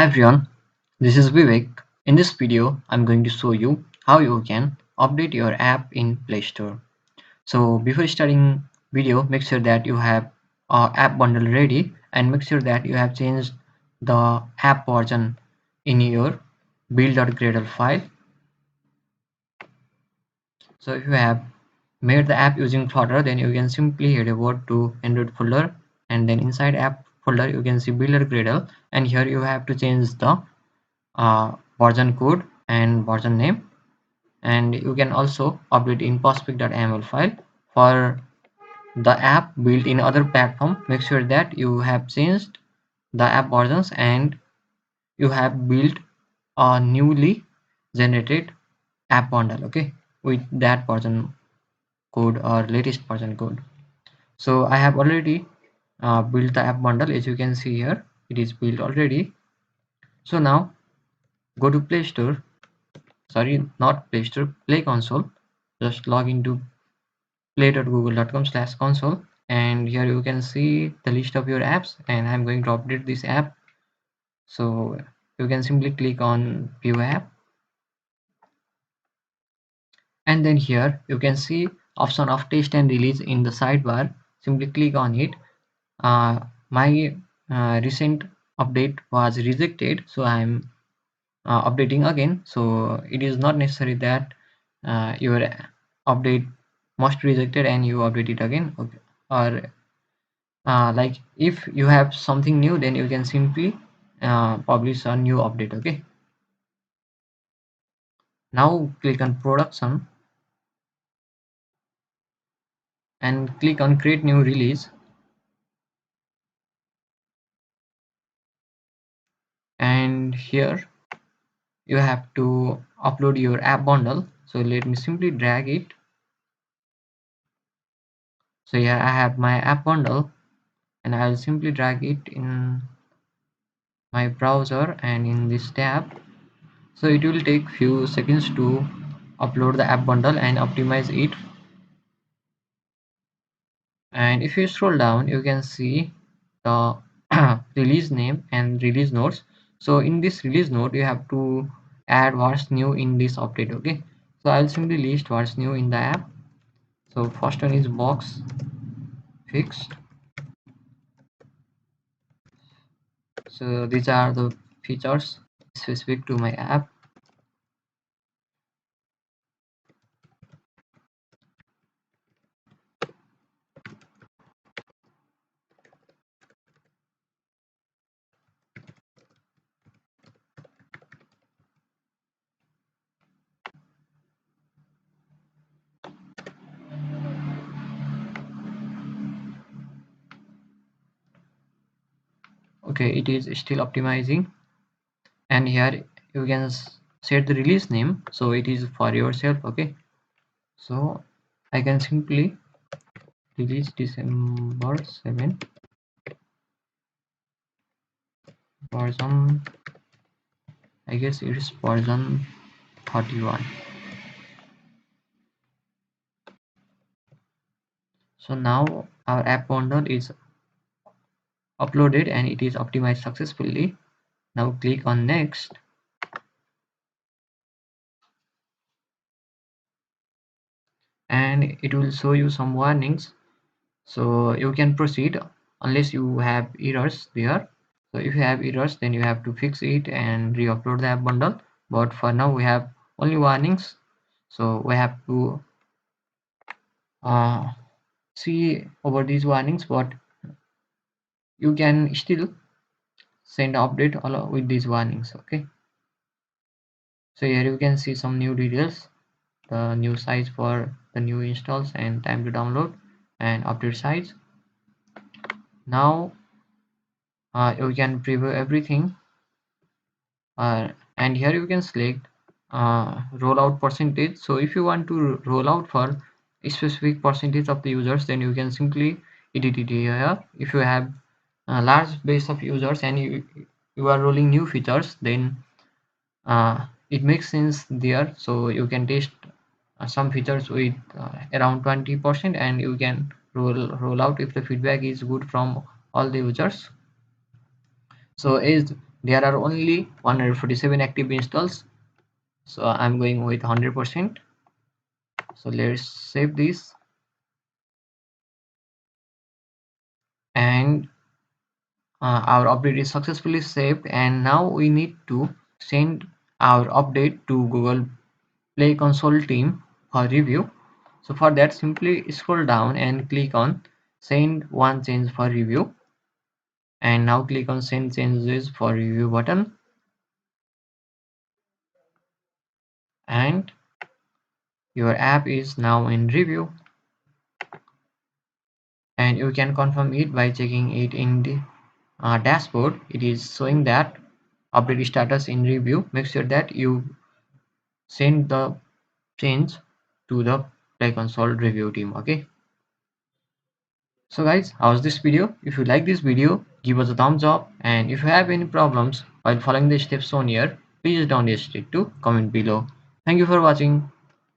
Hi everyone, this is Vivek. In this video, I'm going to show you how you can update your app in Play Store. So before starting video, make sure that you have app bundle ready and make sure that you have changed the app version in your build.gradle file. So if you have made the app using Flutter, then you can simply head over to Android folder, and then inside app folder you can see builder.gradle, and here you have to change the version code and version name, and you can also update in postfix.yml file. For the app built in other platform, make sure that you have changed the app versions and you have built a newly generated app bundle, okay, with that version code or latest version code. So I have already built the app bundle. As you can see here, it is built already. So now go to Play Store, sorry, not Play Store, Play Console. Just log into play.google.com/console, and here you can see the list of your apps, and I'm going to update this app. So you can simply click on view app, and then here you can see option of test and release in the sidebar. Simply click on it. My recent update was rejected, so I'm updating again. So it is not necessary that your update must rejected and you update it again, okay. Or like if you have something new, then you can simply publish a new update, okay. Now click on production and click on create new release, and here you have to upload your app bundle. So let me simply drag it. So here I have my app bundle, and I'll simply drag it in my browser and in this tab. So it will take few seconds to upload the app bundle and optimize it. And if you scroll down, you can see the release name and release notes. So in this release note, you have to add what's new in this update, okay. So I'll simply list what's new in the app. So first one is box fixed. So these are the features specific to my app. Okay, it is still optimizing, and here you can set the release name, so it is for yourself, okay. So I can simply release December 7 version, I guess it is version 31. So now our app bundle is uploaded and it is optimized successfully. Now click on next, and it will show you some warnings. So you can proceed unless you have errors there. So if you have errors, then you have to fix it and re-upload the app bundle. But for now we have only warnings, so we have to uh, see over these warnings, but you can still send update along with these warnings, okay. So here you can see some new details, the new size for the new installs and time to download and update size. Now you can preview everything, and here you can select rollout percentage. So if you want to roll out for a specific percentage of the users, then you can simply edit it here. If you have a large base of users and you are rolling new features, then it makes sense there. So you can test some features with around 20%, and you can roll out if the feedback is good from all the users. So as there are only 147 active installs, so I'm going with 100%. So let's save this, and our update is successfully saved, and now we need to send our update to Google Play Console team for review. So for that, simply scroll down and click on send one change for review, and now click on send changes for review button, and your app is now in review. And you can confirm it by checking it in the dashboard. It is showing that update status in review. Make sure that you send the change to the Play Console review team. Okay, so guys, how's this video? If you like this video, give us a thumbs up, and if you have any problems while following the steps shown here, please don't hesitate to comment below. Thank you for watching.